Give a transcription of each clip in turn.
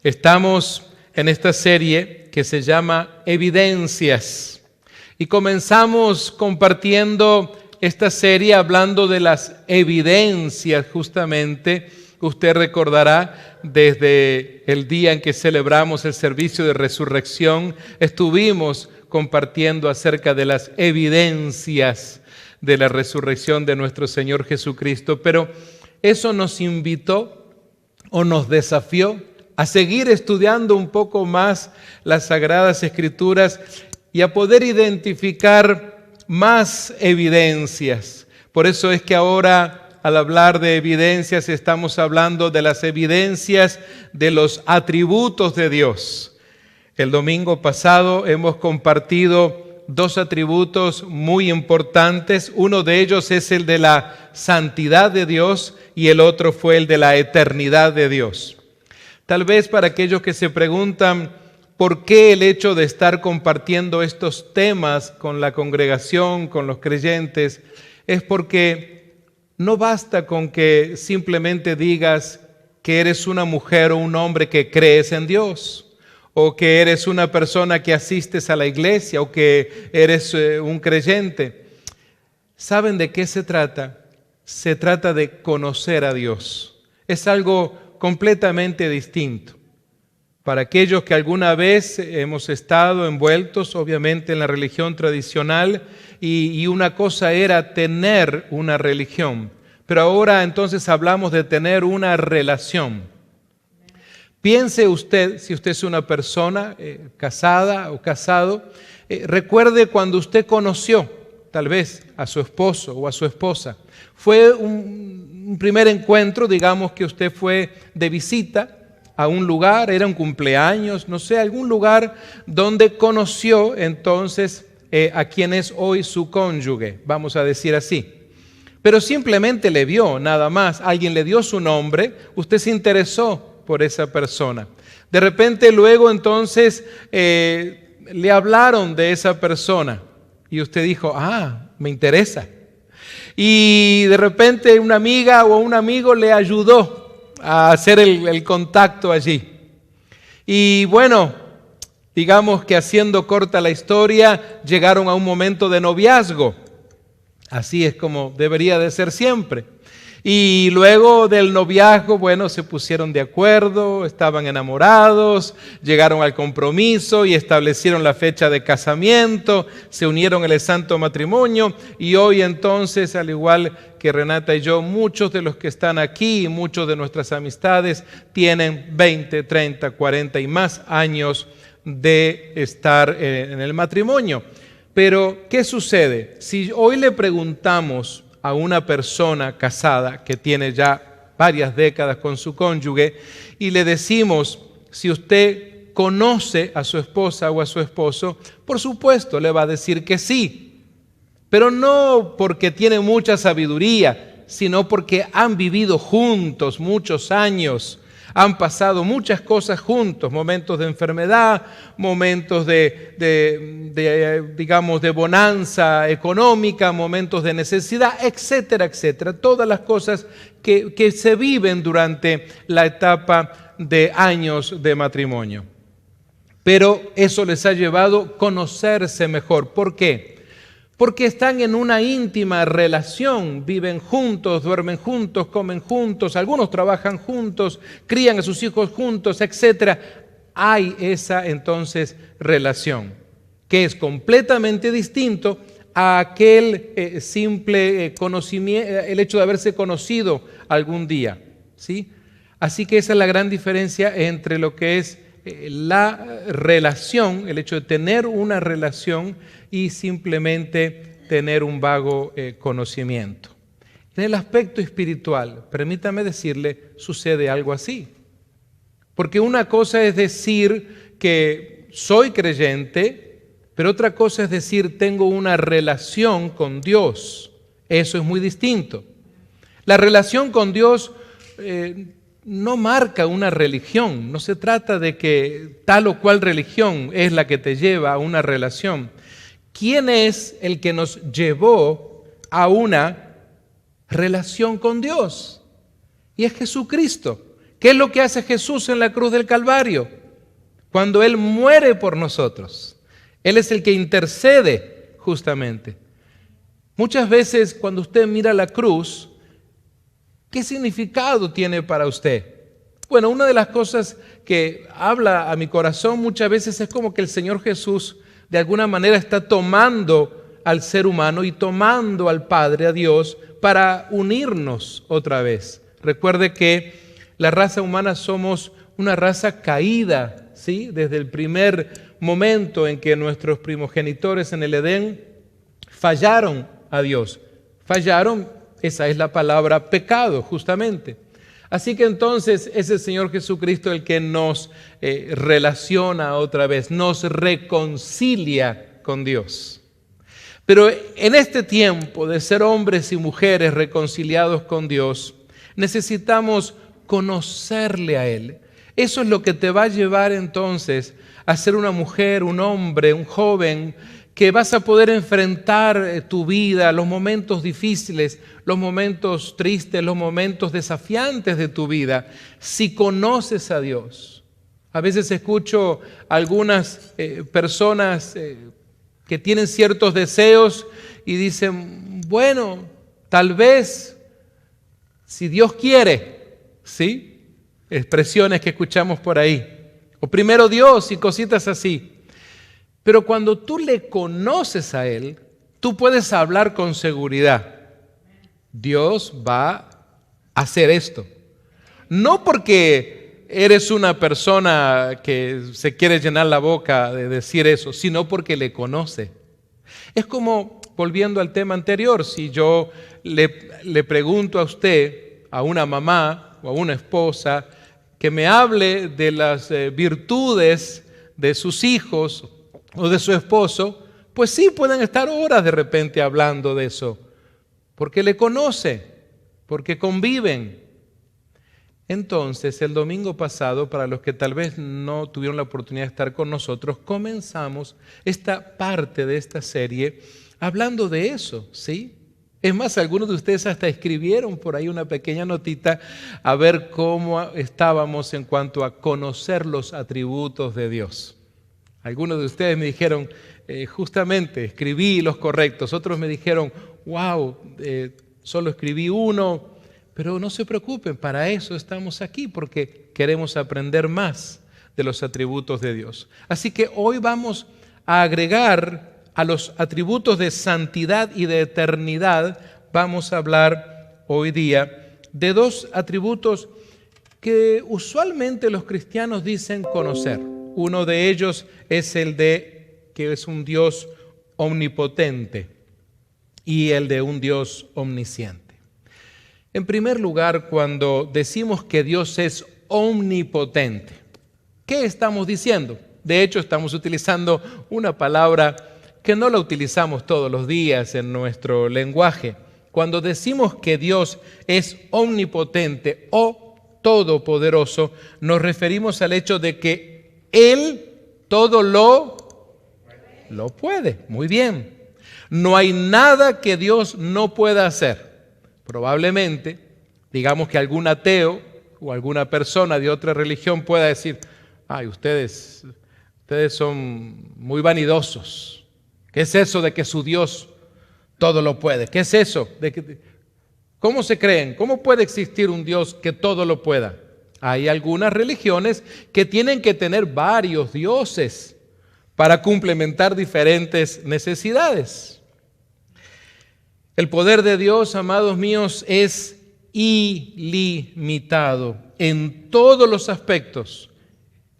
Estamos en esta serie que se llama Evidencias y comenzamos compartiendo esta serie hablando de las evidencias justamente. Usted recordará desde el día en que celebramos el servicio de resurrección, estuvimos compartiendo acerca de las evidencias de la resurrección de nuestro Señor Jesucristo, pero eso nos invitó o nos desafió a seguir estudiando un poco más las Sagradas Escrituras y a poder identificar más evidencias. Por eso es que ahora, al hablar de evidencias, estamos hablando de las evidencias de los atributos de Dios. El domingo pasado hemos compartido dos atributos muy importantes. Uno de ellos es el de la santidad de Dios y el otro fue el de la eternidad de Dios. Tal vez para aquellos que se preguntan por qué el hecho de estar compartiendo estos temas con la congregación, con los creyentes, es porque no basta con que simplemente digas que eres una mujer o un hombre que crees en Dios, o que eres una persona que asistes a la iglesia, o que eres un creyente. ¿Saben de qué se trata? Se trata de conocer a Dios. Es algo completamente distinto. Para aquellos que alguna vez hemos estado envueltos, obviamente, en la religión tradicional, y una cosa era tener una religión, pero ahora entonces hablamos de tener una relación. Piense usted, si usted es una persona casada o casado, recuerde cuando usted conoció tal vez a su esposo o a su esposa. Fue un primer encuentro, digamos que usted fue de visita a un lugar, era un cumpleaños, no sé, algún lugar donde conoció entonces a quien es hoy su cónyuge, vamos a decir así. Pero simplemente le vio, nada más. Alguien le dio su nombre, usted se interesó por esa persona. De repente luego entonces le hablaron de esa persona y usted dijo, me interesa. Y de repente una amiga o un amigo le ayudó a hacer el contacto allí. Y bueno, digamos que haciendo corta la historia, llegaron a un momento de noviazgo. Así es como debería de ser siempre. Y luego del noviazgo, bueno, se pusieron de acuerdo, estaban enamorados, llegaron al compromiso y establecieron la fecha de casamiento, se unieron en el santo matrimonio y hoy entonces, al igual que Renata y yo, muchos de los que están aquí y muchos de nuestras amistades tienen 20, 30, 40 y más años de estar en el matrimonio. Pero, ¿qué sucede? Si hoy le preguntamos a una persona casada que tiene ya varias décadas con su cónyuge y le decimos si usted conoce a su esposa o a su esposo, por supuesto le va a decir que sí, pero no porque tiene mucha sabiduría, sino porque han vivido juntos muchos años. Han pasado muchas cosas juntos, momentos de enfermedad, momentos digamos, de bonanza económica, momentos de necesidad, etcétera, etcétera. Todas las cosas que se viven durante la etapa de años de matrimonio. Pero eso les ha llevado a conocerse mejor. ¿Por qué? Porque están en una íntima relación, viven juntos, duermen juntos, comen juntos, algunos trabajan juntos, crían a sus hijos juntos, etc. Hay esa entonces relación, que es completamente distinto a aquel simple conocimiento, el hecho de haberse conocido algún día, ¿sí? Así que esa es la gran diferencia entre lo que es la relación, el hecho de tener una relación y simplemente tener un vago conocimiento. En el aspecto espiritual, permítame decirle, sucede algo así. Porque una cosa es decir que soy creyente, pero otra cosa es decir tengo una relación con Dios. Eso es muy distinto. La relación con Dios no marca una religión, no se trata de que tal o cual religión es la que te lleva a una relación. ¿Quién es el que nos llevó a una relación con Dios? Y es Jesucristo, ¿Qué es lo que hace Jesús en la cruz del Calvario? Cuando Él muere por nosotros. Él es el que intercede justamente. Muchas veces cuando usted mira la cruz, ¿qué significado tiene para usted? Bueno, una de las cosas que habla a mi corazón muchas veces es como que el Señor Jesús de alguna manera está tomando al ser humano y tomando al Padre, a Dios, para unirnos otra vez. Recuerde que la raza humana somos una raza caída, ¿sí? Desde el primer momento en que nuestros primogenitores en el Edén fallaron a Dios. Fallaron, esa es la palabra pecado, justamente. Así que entonces es el Señor Jesucristo el que nos relaciona otra vez, nos reconcilia con Dios. Pero en este tiempo de ser hombres y mujeres reconciliados con Dios, necesitamos conocerle a Él. Eso es lo que te va a llevar entonces a ser una mujer, un hombre, un joven, que vas a poder enfrentar tu vida, los momentos difíciles, los momentos tristes, los momentos desafiantes de tu vida, si conoces a Dios. A veces escucho algunas personas que tienen ciertos deseos y dicen, bueno, tal vez, si Dios quiere, ¿sí? Expresiones que escuchamos por ahí. O primero Dios y cositas así. Pero cuando tú le conoces a Él, tú puedes hablar con seguridad. Dios va a hacer esto. No porque eres una persona que se quiere llenar la boca de decir eso, sino porque le conoce. Es como, volviendo al tema anterior, si yo le pregunto a usted, a una mamá o a una esposa, que me hable de las virtudes de sus hijos o de su esposo, pues sí, pueden estar horas de repente hablando de eso, porque le conoce, porque conviven. Entonces, el domingo pasado, para los que tal vez no tuvieron la oportunidad de estar con nosotros, comenzamos esta parte de esta serie hablando de eso, ¿sí? Es más, algunos de ustedes hasta escribieron por ahí una pequeña notita a ver cómo estábamos en cuanto a conocer los atributos de Dios. Algunos de ustedes me dijeron, justamente, escribí los correctos. Otros me dijeron, wow, solo escribí uno. Pero no se preocupen, para eso estamos aquí, porque queremos aprender más de los atributos de Dios. Así que hoy vamos a agregar a los atributos de santidad y de eternidad, vamos a hablar hoy día de dos atributos que usualmente los cristianos dicen conocer. Uno de ellos es el de que es un Dios omnipotente y el de un Dios omnisciente. En primer lugar, cuando decimos que Dios es omnipotente, ¿qué estamos diciendo? De hecho, estamos utilizando una palabra que no la utilizamos todos los días en nuestro lenguaje. Cuando decimos que Dios es omnipotente o todopoderoso, nos referimos al hecho de que Él todo lo puede. Muy bien. No hay nada que Dios no pueda hacer. Probablemente, digamos que algún ateo o alguna persona de otra religión pueda decir, ay, ustedes son muy vanidosos. ¿Qué es eso de que su Dios todo lo puede? ¿Qué es eso? ¿Cómo se creen? ¿Cómo puede existir un Dios que todo lo pueda? Hay algunas religiones que tienen que tener varios dioses para complementar diferentes necesidades. El poder de Dios, amados míos, es ilimitado en todos los aspectos.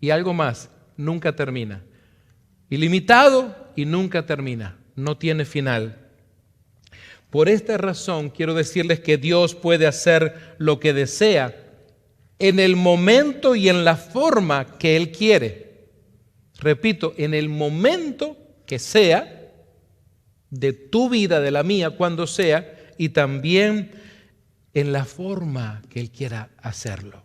Y algo más, nunca termina. Ilimitado y nunca termina, no tiene final. Por esta razón quiero decirles que Dios puede hacer lo que desea en el momento y en la forma que Él quiere. Repito, en el momento que sea, de tu vida, de la mía, cuando sea, y también en la forma que Él quiera hacerlo.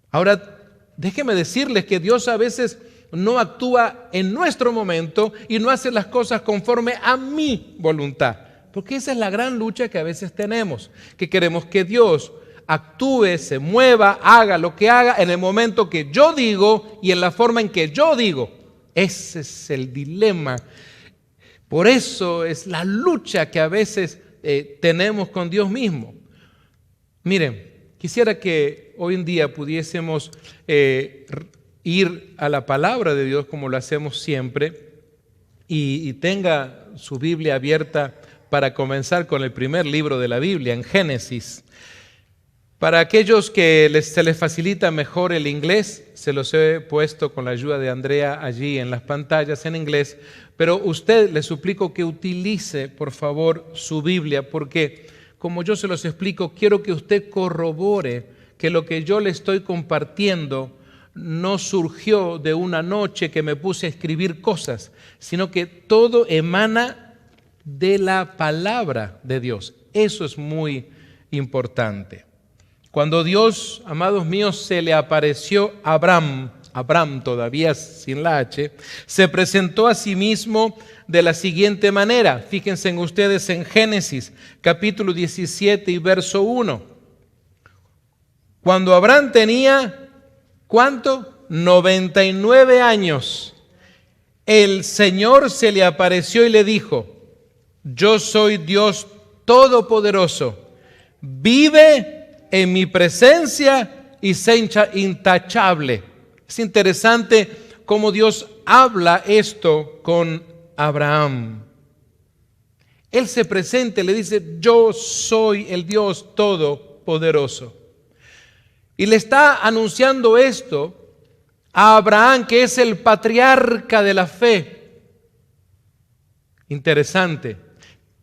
Ahora, déjeme decirles que Dios a veces no actúa en nuestro momento y no hace las cosas conforme a mi voluntad, porque esa es la gran lucha que a veces tenemos, que queremos que Dios actúe, se mueva, haga lo que haga en el momento que yo digo y en la forma en que yo digo. Ese es el dilema. Por eso es la lucha que a veces tenemos con Dios mismo. Miren, quisiera que hoy en día pudiésemos ir a la palabra de Dios como lo hacemos siempre y tenga su Biblia abierta para comenzar con el primer libro de la Biblia, en Génesis. Para aquellos que se les facilita mejor el inglés, se los he puesto con la ayuda de Andrea allí en las pantallas en inglés, pero usted le suplico que utilice por favor su Biblia, porque como yo se los explico, quiero que usted corrobore que lo que yo le estoy compartiendo no surgió de una noche que me puse a escribir cosas, sino que todo emana de la palabra de Dios. Eso es muy importante. Cuando Dios, amados míos, se le apareció a Abraham todavía sin la H, se presentó a sí mismo de la siguiente manera. Fíjense en ustedes en Génesis, capítulo 17 y verso 1. Cuando Abraham tenía, ¿cuánto? 99 años. El Señor se le apareció y le dijo: yo soy Dios Todopoderoso. Vive en mi presencia y sé intachable. Es interesante cómo Dios habla esto con Abraham. Él se presenta y le dice: yo soy el Dios Todopoderoso. Y le está anunciando esto a Abraham, que es el patriarca de la fe. Interesante.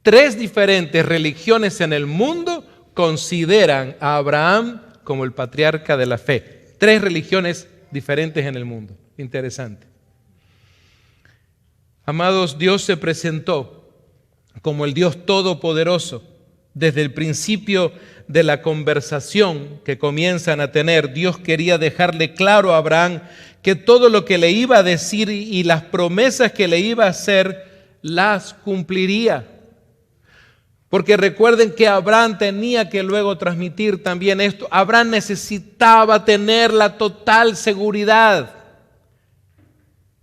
3 diferentes religiones en el mundo consideran a Abraham como el patriarca de la fe. 3 religiones diferentes en el mundo. Interesante. Amados, Dios se presentó como el Dios Todopoderoso. Desde el principio de la conversación que comienzan a tener, Dios quería dejarle claro a Abraham que todo lo que le iba a decir y las promesas que le iba a hacer, las cumpliría. Porque recuerden que Abraham tenía que luego transmitir también esto. Abraham necesitaba tener la total seguridad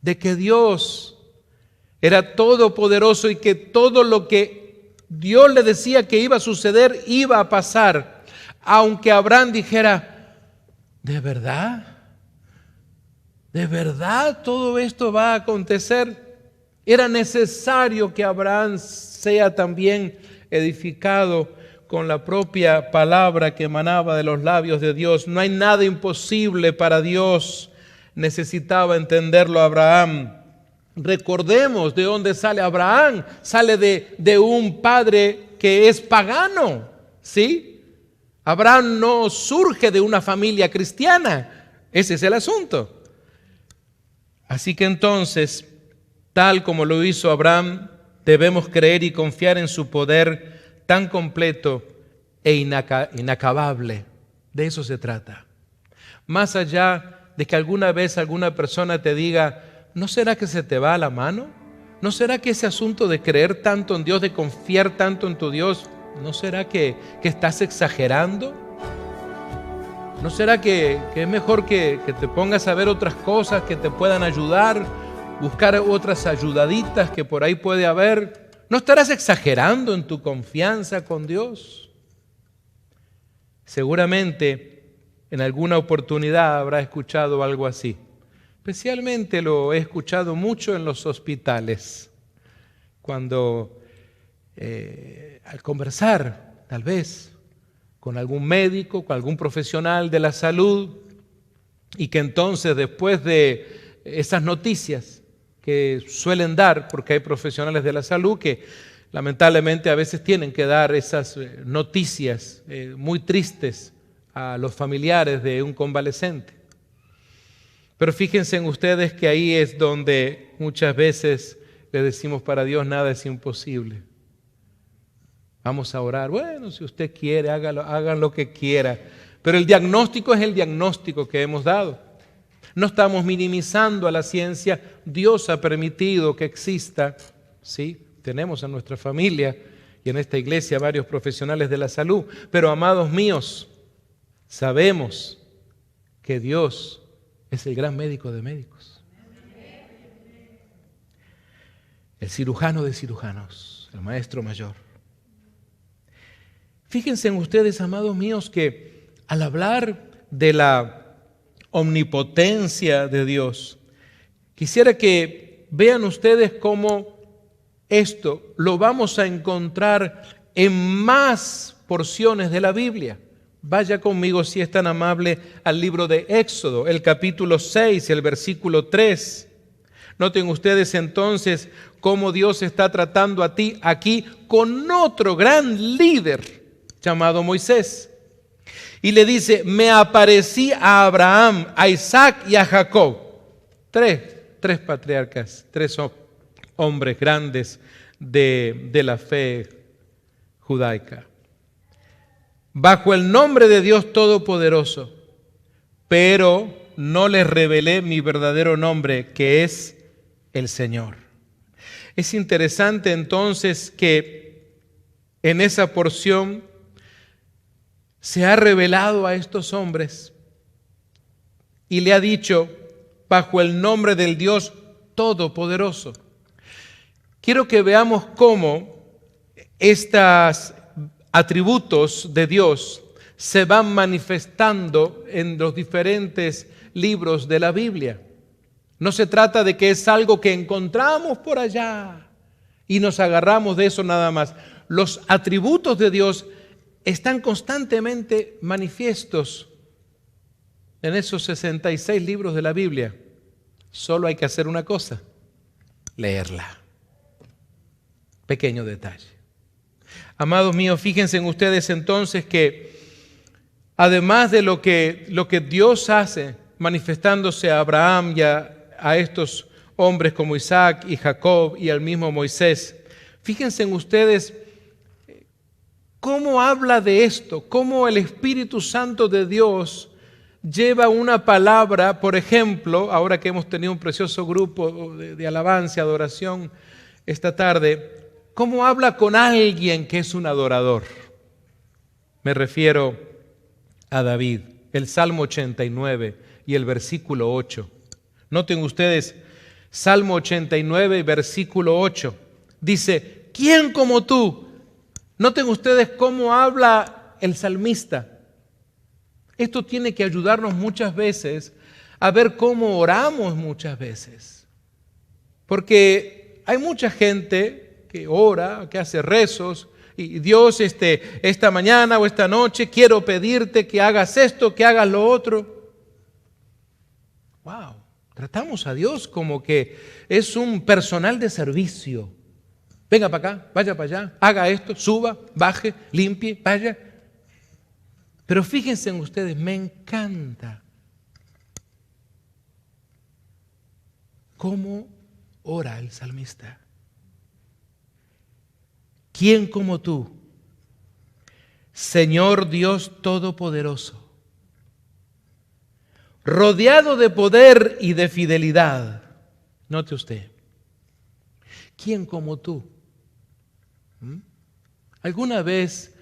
de que Dios era todopoderoso y que todo lo que Dios le decía que iba a suceder, iba a pasar. Aunque Abraham dijera: ¿de verdad? ¿De verdad todo esto va a acontecer? Era necesario que Abraham sea también edificado con la propia palabra que emanaba de los labios de Dios. No hay nada imposible para Dios. Necesitaba entenderlo Abraham. Recordemos de dónde sale Abraham. Sale de un padre que es pagano, ¿sí? Abraham no surge de una familia cristiana. Ese es el asunto. Así que entonces, tal como lo hizo Abraham, debemos creer y confiar en su poder tan completo e inacabable. De eso se trata. Más allá de que alguna vez alguna persona te diga: ¿no será que se te va la mano? ¿No será que ese asunto de creer tanto en Dios, de confiar tanto en tu Dios, ¿no será que estás exagerando? ¿No será que es mejor que te pongas a ver otras cosas que te puedan ayudar? Buscar otras ayudaditas que por ahí puede haber. ¿No estarás exagerando en tu confianza con Dios? Seguramente en alguna oportunidad habrá escuchado algo así. Especialmente lo he escuchado mucho en los hospitales, cuando al conversar tal vez con algún médico, con algún profesional de la salud, y que entonces después de esas noticias que suelen dar, porque hay profesionales de la salud que lamentablemente a veces tienen que dar esas noticias muy tristes a los familiares de un convaleciente. Pero fíjense en ustedes que ahí es donde muchas veces le decimos: para Dios nada es imposible. Vamos a orar. Bueno, si usted quiere, hagan lo que quiera. Pero el diagnóstico es el diagnóstico que hemos dado. No estamos minimizando a la ciencia. Dios ha permitido que exista. Sí, tenemos en nuestra familia y en esta iglesia varios profesionales de la salud. Pero amados míos, Sabemos que Dios es el gran médico de médicos, el cirujano de cirujanos, el maestro mayor. Fíjense en ustedes, amados míos, que al hablar de la omnipotencia de Dios, quisiera que vean ustedes cómo esto lo vamos a encontrar en más porciones de la Biblia. Vaya conmigo, si es tan amable, al libro de Éxodo, el capítulo 6, el versículo 3. Noten ustedes entonces cómo Dios está tratando a ti aquí con otro gran líder llamado Moisés. Y le dice, me aparecí a Abraham, a Isaac y a Jacob. Tres patriarcas, tres hombres grandes de la fe judaica. Bajo el nombre de Dios Todopoderoso, pero no les revelé mi verdadero nombre, que es el Señor. Es interesante entonces que en esa porción se ha revelado a estos hombres y le ha dicho, bajo el nombre del Dios Todopoderoso. Quiero que veamos cómo estos atributos de Dios se van manifestando en los diferentes libros de la Biblia. No se trata de que es algo que encontramos por allá y nos agarramos de eso nada más. Los atributos de Dios están constantemente manifiestos en esos 66 libros de la Biblia. Solo hay que hacer una cosa, leerla. Pequeño detalle. Amados míos, fíjense en ustedes entonces que además de lo que Dios hace manifestándose a Abraham y a estos hombres como Isaac y Jacob y al mismo Moisés, fíjense en ustedes cómo habla de esto, cómo el Espíritu Santo de Dios lleva una palabra, por ejemplo, ahora que hemos tenido un precioso grupo de alabanza y adoración esta tarde, cómo habla con alguien que es un adorador. Me refiero a David, el Salmo 89 y el versículo 8. Noten ustedes, Salmo 89, versículo 8, dice, ¿quién como tú? Noten ustedes cómo habla el salmista. Esto tiene que ayudarnos muchas veces a ver cómo oramos muchas veces. Porque hay mucha gente que ora, que hace rezos, y Dios esta mañana o esta noche quiero pedirte que hagas esto, que hagas lo otro. Wow, tratamos a Dios como que es un personal de servicio. Venga para acá, vaya para allá, haga esto, suba, baje, limpie, vaya. Pero fíjense en ustedes, me encanta cómo ora el salmista. ¿Quién como tú, Señor Dios Todopoderoso, rodeado de poder y de fidelidad? Note usted, ¿quién como tú? ¿Alguna vez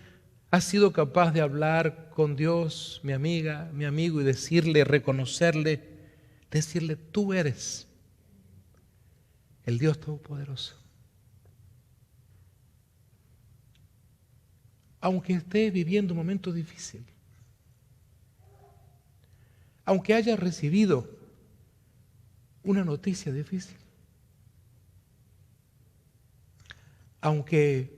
has sido capaz de hablar con Dios, mi amiga, mi amigo, y decirle, reconocerle, decirle, tú eres el Dios Todopoderoso? Aunque estés viviendo un momento difícil, aunque hayas recibido una noticia difícil, aunque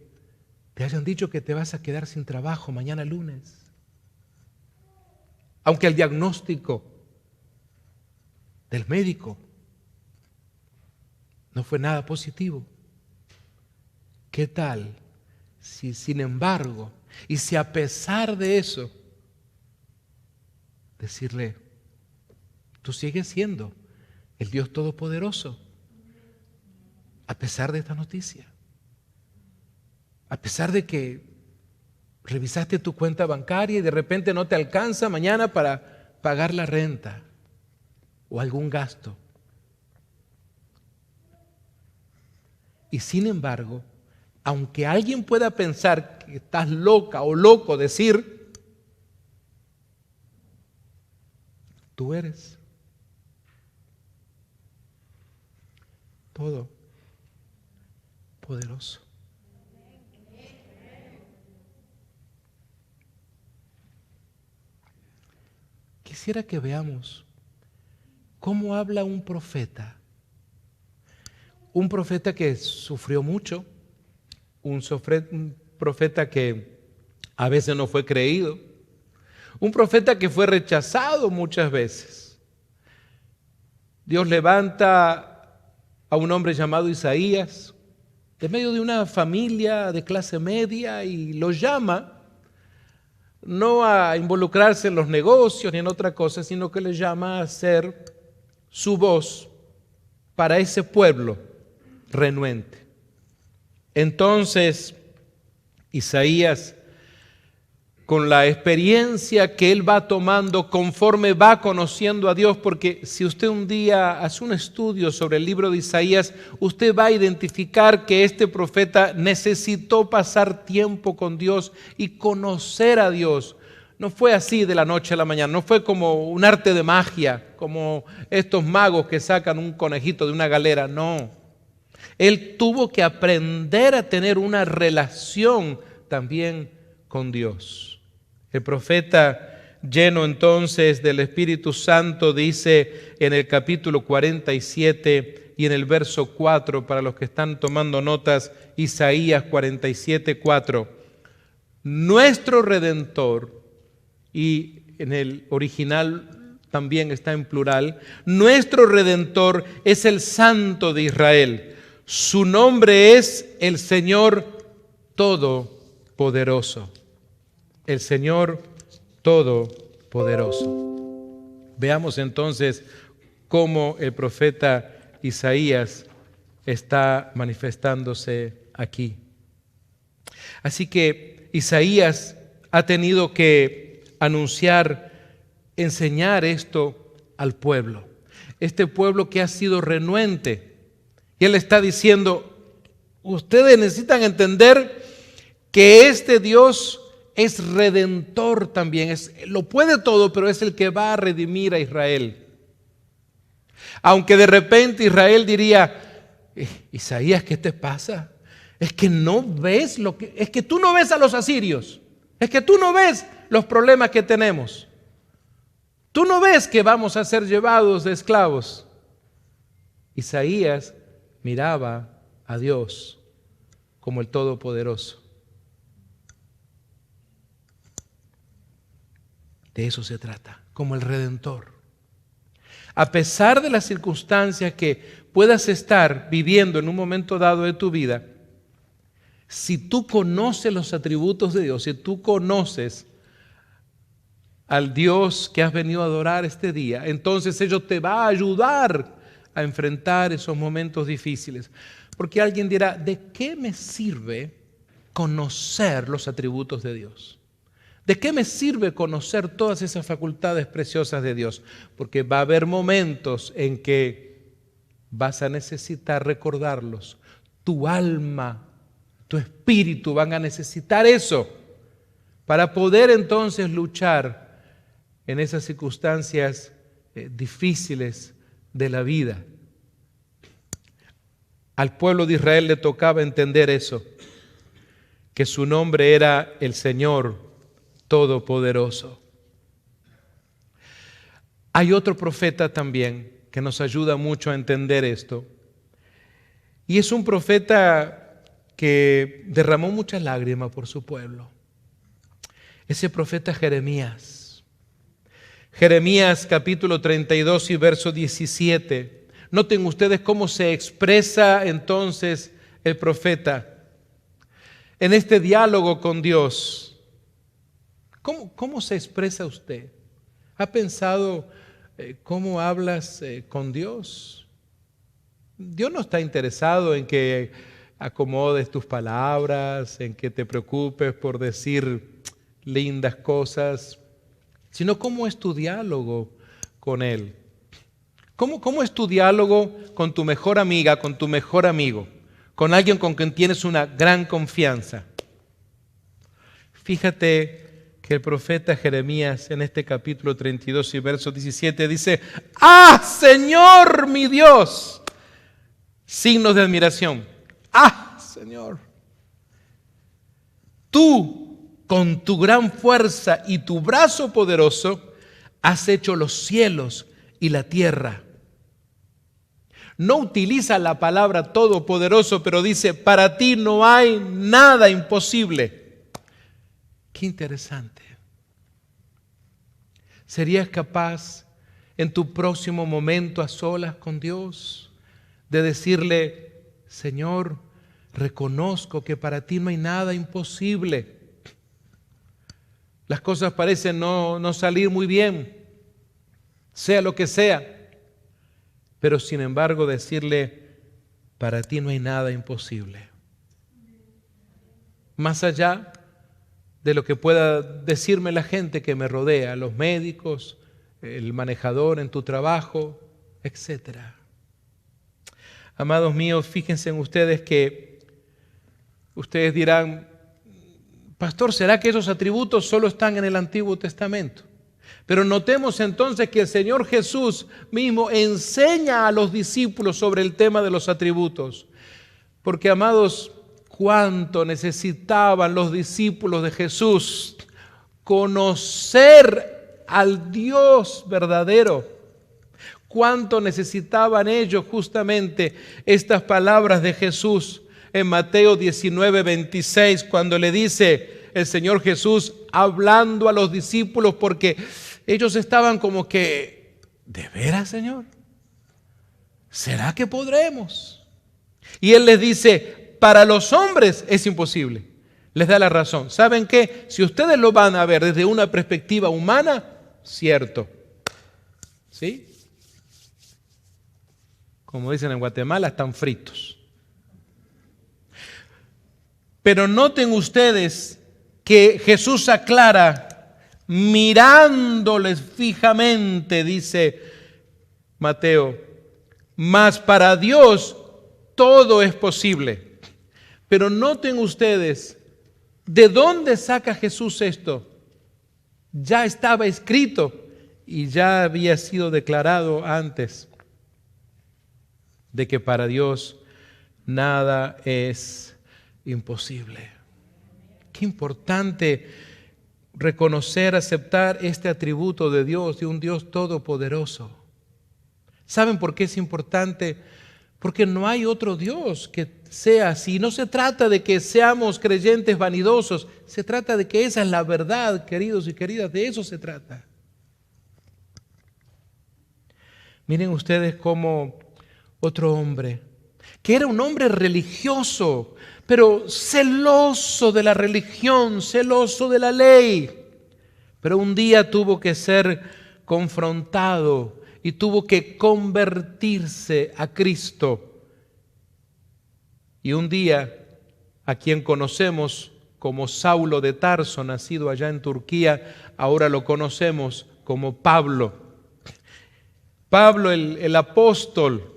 te hayan dicho que te vas a quedar sin trabajo mañana lunes, aunque el diagnóstico del médico no fue nada positivo, ¿qué tal si sin embargo, y si a pesar de eso, decirle, tú sigues siendo el Dios Todopoderoso, a pesar de esta noticia? A pesar de que revisaste tu cuenta bancaria y de repente no te alcanza mañana para pagar la renta o algún gasto. Y sin embargo, aunque alguien pueda pensar que estás loca o loco, decir, tú eres. Todopoderoso. Quisiera que veamos cómo habla un profeta que sufrió mucho, un profeta que a veces no fue creído, un profeta que fue rechazado muchas veces. Dios levanta a un hombre llamado Isaías de medio de una familia de clase media y lo llama no a involucrarse en los negocios ni en otra cosa, sino que le llama a ser su voz para ese pueblo renuente. Entonces, Isaías, con la experiencia que él va tomando conforme va conociendo a Dios, porque si usted un día hace un estudio sobre el libro de Isaías, usted va a identificar que este profeta necesitó pasar tiempo con Dios y conocer a Dios. No fue así de la noche a la mañana, no fue como un arte de magia, como estos magos que sacan un conejito de una galera, no. Él tuvo que aprender a tener una relación también con Dios. El profeta, lleno entonces del Espíritu Santo, dice en el capítulo 47 y en el verso 4, para los que están tomando notas, Isaías 47, 4, nuestro Redentor, y en el original también está en plural, nuestro Redentor es el Santo de Israel. Su nombre es el Señor Todopoderoso. El Señor Todopoderoso. Veamos entonces cómo el profeta Isaías está manifestándose aquí. Así que Isaías ha tenido que anunciar, enseñar esto al pueblo. Este pueblo que ha sido renuente. Y él está diciendo, ustedes necesitan entender que este Dios es redentor también, lo puede todo, pero es el que va a redimir a Israel. Aunque de repente Israel diría, Isaías, ¿qué te pasa? Es que no ves es que tú no ves a los asirios, es que tú no ves los problemas que tenemos. Tú no ves que vamos a ser llevados de esclavos. Isaías miraba a Dios como el Todopoderoso. De eso se trata, como el Redentor. A pesar de las circunstancias que puedas estar viviendo en un momento dado de tu vida, si tú conoces los atributos de Dios, si tú conoces al Dios que has venido a adorar este día, entonces ello te va a ayudar a enfrentar esos momentos difíciles. Porque alguien dirá, ¿de qué me sirve conocer los atributos de Dios? ¿De qué me sirve conocer todas esas facultades preciosas de Dios? Porque va a haber momentos en que vas a necesitar recordarlos. Tu alma, tu espíritu van a necesitar eso para poder entonces luchar en esas circunstancias difíciles de la vida. Al pueblo de Israel le tocaba entender eso, que su nombre era el Señor Todopoderoso. Hay otro profeta también que nos ayuda mucho a entender esto. Y es un profeta que derramó muchas lágrimas por su pueblo. Ese profeta Jeremías. Jeremías capítulo 32 y verso 17. Noten ustedes cómo se expresa entonces el profeta en este diálogo con Dios. ¿Cómo se expresa usted? ¿Ha pensado cómo hablas con Dios? Dios no está interesado en que acomodes tus palabras, en que te preocupes por decir lindas cosas, sino cómo es tu diálogo con Él. ¿Cómo es tu diálogo con tu mejor amiga, con tu mejor amigo, con alguien con quien tienes una gran confianza? Fíjate que que el profeta Jeremías en este capítulo 32 y verso 17 dice: ¡Ah, Señor mi Dios! Signos de admiración. ¡Ah, Señor! Tú, con tu gran fuerza y tu brazo poderoso, has hecho los cielos y la tierra. No utiliza la palabra todopoderoso, pero dice: para ti no hay nada imposible. Qué interesante. ¿Serías capaz en tu próximo momento a solas con Dios de decirle: Señor, reconozco que para ti no hay nada imposible? Las cosas parecen no salir muy bien, sea lo que sea, pero sin embargo decirle: para ti no hay nada imposible. Más allá de lo que pueda decirme la gente que me rodea, los médicos, el manejador en tu trabajo, etc. Amados míos, fíjense en ustedes que ustedes dirán: pastor, ¿será que esos atributos solo están en el Antiguo Testamento? Pero notemos entonces que el Señor Jesús mismo enseña a los discípulos sobre el tema de los atributos. Porque, amados, cuánto necesitaban los discípulos de Jesús conocer al Dios verdadero. Cuánto necesitaban ellos justamente estas palabras de Jesús en Mateo 19:26, cuando le dice el Señor Jesús hablando a los discípulos, porque ellos estaban como que: ¿de veras, Señor? ¿Será que podremos? Y Él les dice: para los hombres es imposible. Les da la razón. ¿Saben qué? Si ustedes lo van a ver desde una perspectiva humana, cierto. ¿Sí? Como dicen en Guatemala, están fritos. Pero noten ustedes que Jesús aclara, mirándoles fijamente, dice Mateo: mas para Dios todo es posible. Pero noten ustedes, ¿de dónde saca Jesús esto? Ya estaba escrito y ya había sido declarado antes de que para Dios nada es imposible. Qué importante reconocer, aceptar este atributo de Dios, de un Dios todopoderoso. ¿Saben por qué es importante? Porque no hay otro Dios que sea así. No se trata de que seamos creyentes vanidosos, se trata de que esa es la verdad, queridos y queridas, de eso se trata. Miren ustedes cómo otro hombre, que era un hombre religioso, pero celoso de la religión, celoso de la ley, pero un día tuvo que ser confrontado y tuvo que convertirse a Cristo. Y un día, a quien conocemos como Saulo de Tarso, nacido allá en Turquía, ahora lo conocemos como Pablo. Pablo, el apóstol,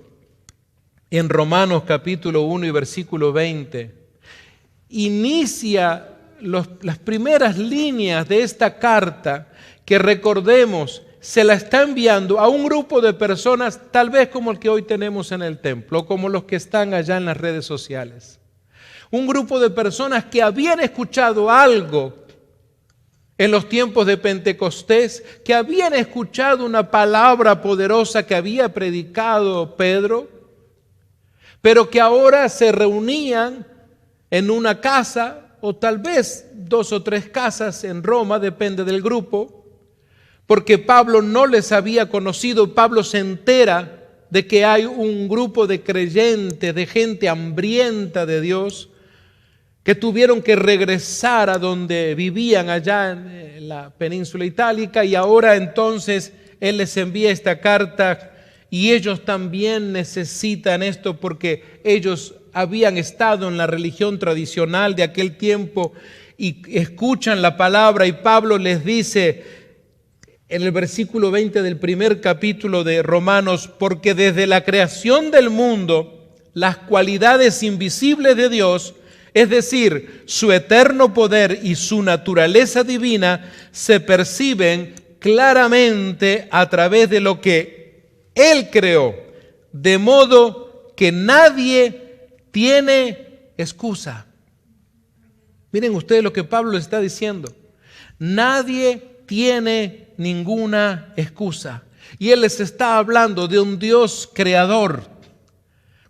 en Romanos capítulo 1 y versículo 20, inicia las primeras líneas de esta carta que, recordemos, se la está enviando a un grupo de personas tal vez como el que hoy tenemos en el templo, como los que están allá en las redes sociales. Un grupo de personas que habían escuchado algo en los tiempos de Pentecostés, que habían escuchado una palabra poderosa que había predicado Pedro, pero que ahora se reunían en una casa, o tal vez 2 o 3 casas en Roma, depende del grupo, porque Pablo no les había conocido. Pablo se entera de que hay un grupo de creyentes, de gente hambrienta de Dios, que tuvieron que regresar a donde vivían allá en la península itálica, y ahora entonces él les envía esta carta, y ellos también necesitan esto porque ellos habían estado en la religión tradicional de aquel tiempo y escuchan la palabra, y Pablo les dice en el versículo 20 del primer capítulo de Romanos: porque desde la creación del mundo las cualidades invisibles de Dios, Es decir, su eterno poder y su naturaleza divina se perciben claramente a través de lo que Él creó, de modo que nadie tiene excusa. Miren ustedes lo que Pablo les está diciendo. Nadie tiene ninguna excusa. Y Él les está hablando de un Dios creador,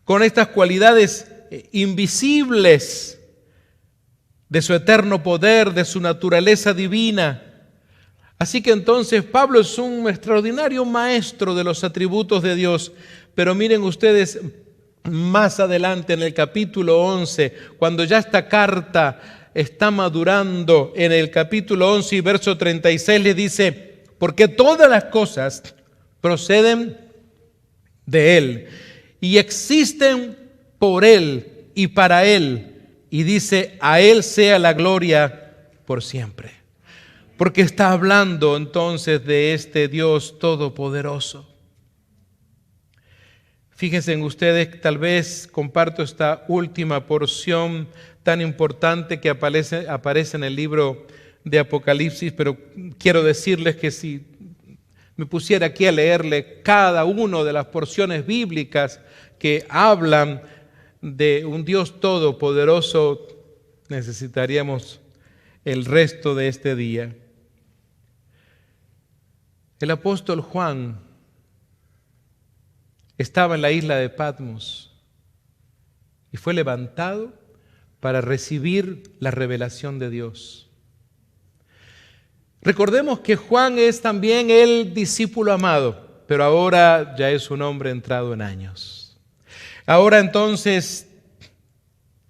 con estas cualidades invisibles de su eterno poder, de su naturaleza divina. Así que entonces Pablo es un extraordinario maestro de los atributos de Dios. Pero miren ustedes más adelante en el capítulo 11, cuando ya esta carta está madurando, en el capítulo 11 y verso 36 le dice: porque todas las cosas proceden de Él y existen por Él y para Él. Y dice: a Él sea la gloria por siempre. Porque está hablando entonces de este Dios todopoderoso. Fíjense en ustedes, tal vez comparto esta última porción tan importante que aparece en el libro de Apocalipsis, pero quiero decirles que si me pusiera aquí a leerle cada una de las porciones bíblicas que hablan de un Dios todopoderoso, necesitaríamos el resto de este día. El apóstol Juan estaba en la isla de Patmos y fue levantado para recibir la revelación de Dios. Recordemos que Juan es también el discípulo amado, pero ahora ya es un hombre entrado en años. Ahora entonces,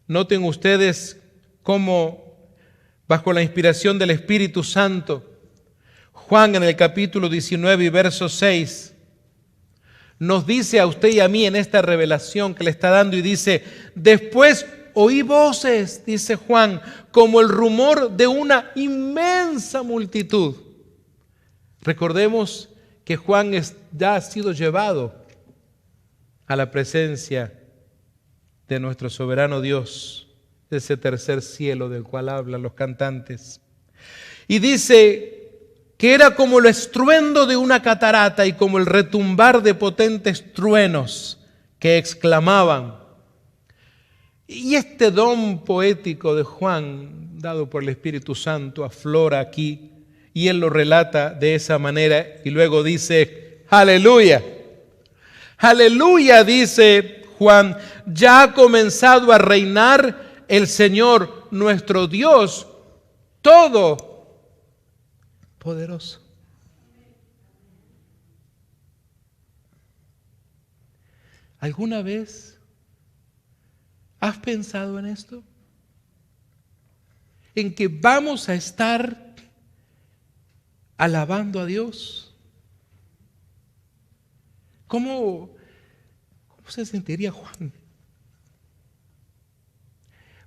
noten ustedes cómo, bajo la inspiración del Espíritu Santo, Juan en el capítulo 19 y verso 6 nos dice a usted y a mí en esta revelación que le está dando, y dice: después oí voces, dice Juan, como el rumor de una inmensa multitud. Recordemos que Juan ya ha sido llevado a la presencia de nuestro soberano Dios, de ese tercer cielo del cual hablan los cantantes. Y dice que era como el estruendo de una catarata y como el retumbar de potentes truenos que exclamaban. Y este don poético de Juan, dado por el Espíritu Santo, aflora aquí, y él lo relata de esa manera y luego dice: aleluya, aleluya, dice Juan, ya ha comenzado a reinar el Señor nuestro Dios todopoderoso. ¿Alguna vez has pensado en esto? En que vamos a estar alabando a Dios. ¿Cómo se sentiría Juan?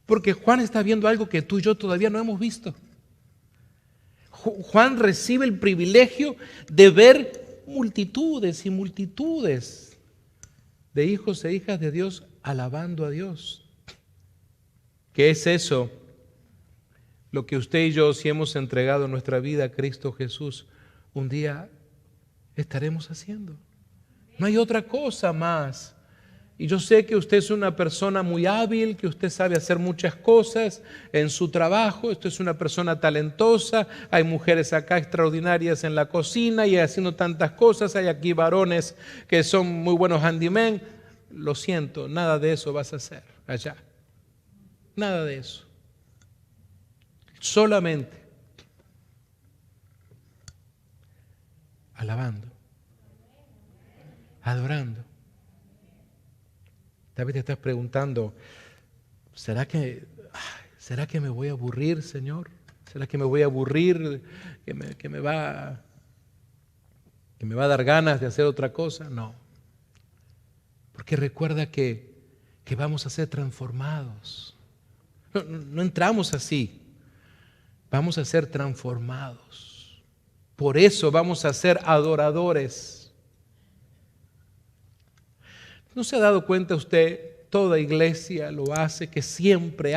Porque Juan está viendo algo que tú y yo todavía no hemos visto. Juan recibe el privilegio de ver multitudes y multitudes de hijos e hijas de Dios alabando a Dios. ¿Qué es eso? Lo que usted y yo, si hemos entregado nuestra vida a Cristo Jesús, un día estaremos haciendo. No hay otra cosa más. Y yo sé que usted es una persona muy hábil, que usted sabe hacer muchas cosas en su trabajo. Usted es una persona talentosa. Hay mujeres acá extraordinarias en la cocina y haciendo tantas cosas. Hay aquí varones que son muy buenos handymen. Lo siento, nada de eso vas a hacer allá. Nada de eso. Solamente alabando, adorando. Tal vez te estás preguntando: ¿será que me voy a aburrir, Señor? ¿Será que me voy a aburrir? ¿Que me va a dar ganas de hacer otra cosa? No. Porque recuerda que vamos a ser transformados. No entramos así. Vamos a ser transformados. Por eso vamos a ser adoradores. ¿No se ha dado cuenta usted toda iglesia lo hace, que siempre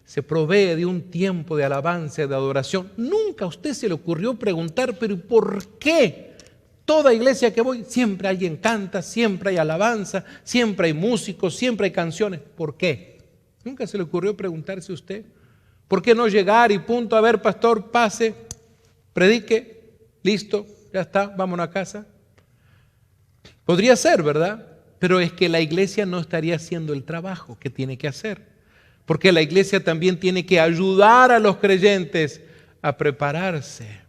se provee de un tiempo de alabanza, de adoración. Nunca a usted se le ocurrió preguntar, pero ¿por qué? Toda iglesia que voy, siempre alguien canta, siempre hay alabanza, siempre hay músicos, siempre hay canciones. ¿Por qué? Nunca se le ocurrió preguntarse a usted. ¿Por qué no llegar y punto? A ver, pastor, pase, predique, listo, ya está, vámonos a casa. Podría ser, ¿verdad? Pero es que la iglesia no estaría haciendo el trabajo que tiene que hacer. Porque la iglesia también tiene que ayudar a los creyentes a prepararse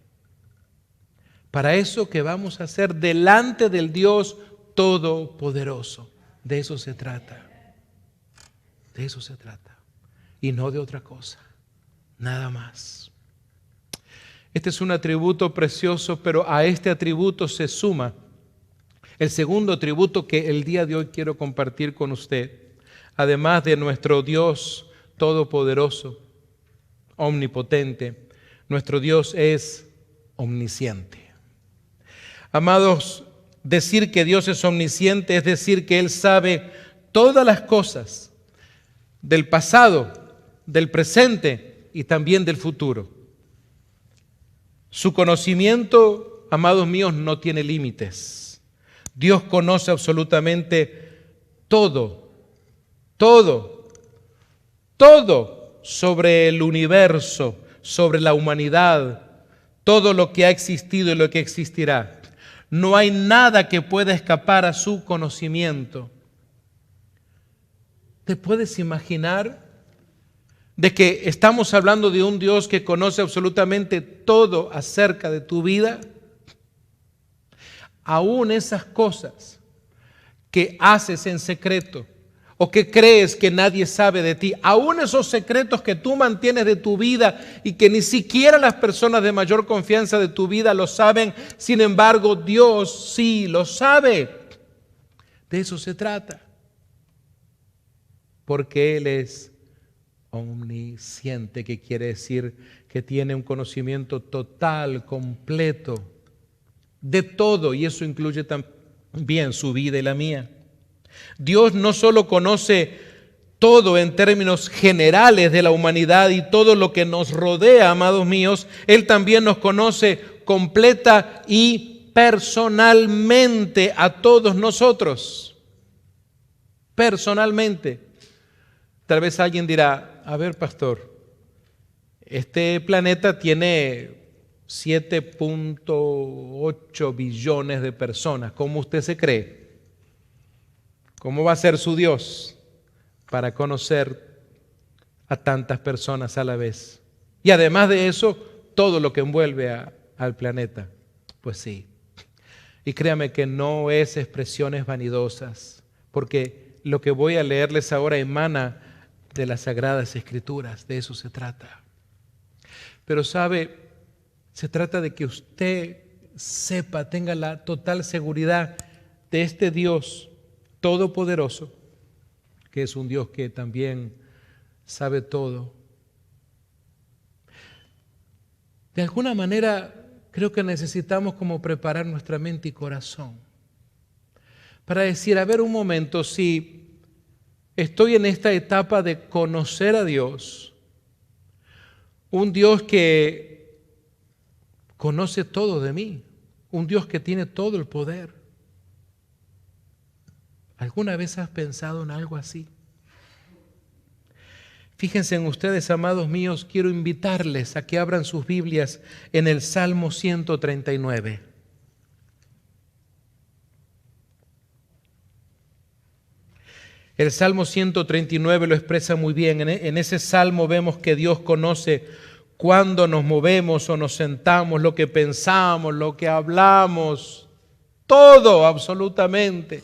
para eso que vamos a hacer delante del Dios Todopoderoso. De eso se trata. De eso se trata. Y no de otra cosa. Nada más. Este es un atributo precioso, pero a este atributo se suma el segundo atributo que el día de hoy quiero compartir con usted. Además de nuestro Dios Todopoderoso, omnipotente, nuestro Dios es omnisciente. Amados, decir que Dios es omnisciente es decir que Él sabe todas las cosas del pasado, del presente y también del futuro. Su conocimiento, amados míos, no tiene límites. Dios conoce absolutamente todo sobre el universo, sobre la humanidad, todo lo que ha existido y lo que existirá. No hay nada que pueda escapar a su conocimiento. ¿Te puedes imaginar de que estamos hablando de un Dios que conoce absolutamente todo acerca de tu vida? Aún esas cosas que haces en secreto o que crees que nadie sabe de ti, aún esos secretos que tú mantienes de tu vida y que ni siquiera las personas de mayor confianza de tu vida lo saben, sin embargo Dios sí lo sabe. De eso se trata. Porque Él es omnisciente, que quiere decir que tiene un conocimiento total, completo de todo, y eso incluye también su vida y la mía. Dios no solo conoce todo en términos generales de la humanidad y todo lo que nos rodea, amados míos, Él también nos conoce completa y personalmente a todos nosotros. Personalmente. Tal vez alguien dirá, a ver, pastor, este planeta tiene 7.8 billones de personas. ¿Cómo usted se cree? ¿Cómo va a ser su Dios para conocer a tantas personas a la vez? Y además de eso, todo lo que envuelve al planeta. Pues sí. Y créame que no es expresiones vanidosas, porque lo que voy a leerles ahora emana de las Sagradas Escrituras. De eso se trata. Pero sabe, se trata de que usted sepa, tenga la total seguridad de este Dios todopoderoso, que es un Dios que también sabe todo. De alguna manera, creo que necesitamos como preparar nuestra mente y corazón para decir, a ver un momento, si estoy en esta etapa de conocer a Dios, un Dios que conoce todo de mí, un Dios que tiene todo el poder. ¿Alguna vez has pensado en algo así? Fíjense en ustedes, amados míos, quiero invitarles a que abran sus Biblias en el Salmo 139. El Salmo 139 lo expresa muy bien. En ese Salmo vemos que Dios conoce cuándo nos movemos o nos sentamos, lo que pensamos, lo que hablamos, todo absolutamente.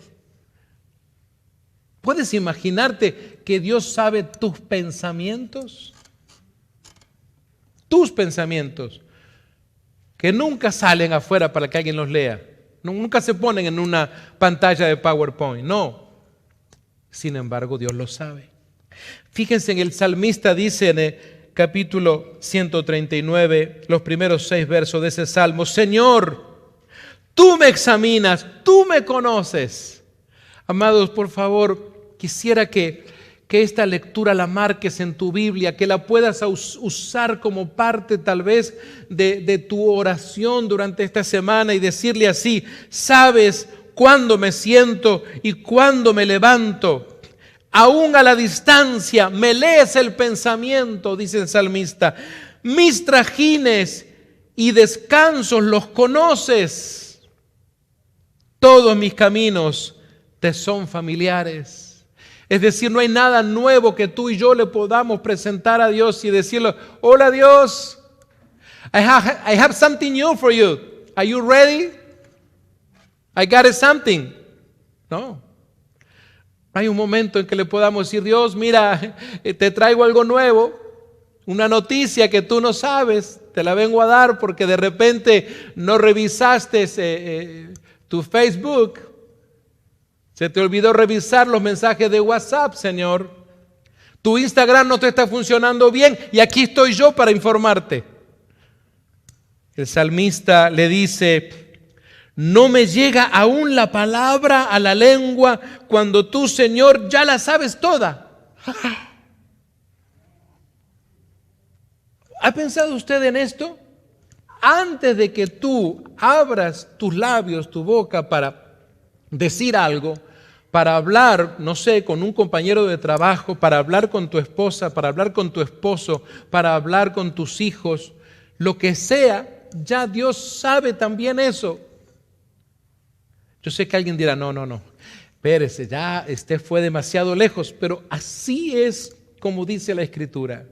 ¿Puedes imaginarte que Dios sabe tus pensamientos? Tus pensamientos, que nunca salen afuera para que alguien los lea. Nunca se ponen en una pantalla de PowerPoint, no. Sin embargo, Dios lo sabe. Fíjense, en el salmista dice en el capítulo 139, los primeros 6 versos de ese salmo: Señor, tú me examinas, tú me conoces. Amados, por favor, Quisiera que esta lectura la marques en tu Biblia, que la puedas usar como parte tal vez de tu oración durante esta semana y decirle así: sabes cuándo me siento y cuándo me levanto. Aún a la distancia me lees el pensamiento, dice el salmista. Mis trajines y descansos los conoces. Todos mis caminos te son familiares. Es decir, no hay nada nuevo que tú y yo le podamos presentar a Dios y decirle: hola Dios, I have something new for you. Are you ready? I got something. No. Hay un momento en que le podamos decir: Dios, mira, te traigo algo nuevo, una noticia que tú no sabes, te la vengo a dar porque de repente no revisaste tu Facebook. Se te olvidó revisar los mensajes de WhatsApp, Señor. Tu Instagram no te está funcionando bien y aquí estoy yo para informarte. El salmista le dice: no me llega aún la palabra a la lengua cuando tú, Señor, ya la sabes toda. ¿Ha pensado usted en esto? Antes de que tú abras tus labios, tu boca para decir algo, para hablar, no sé, con un compañero de trabajo, para hablar con tu esposa, para hablar con tu esposo, para hablar con tus hijos, lo que sea, ya Dios sabe también eso. Yo sé que alguien dirá: no, espérese, ya fue demasiado lejos, pero así es como dice la Escritura.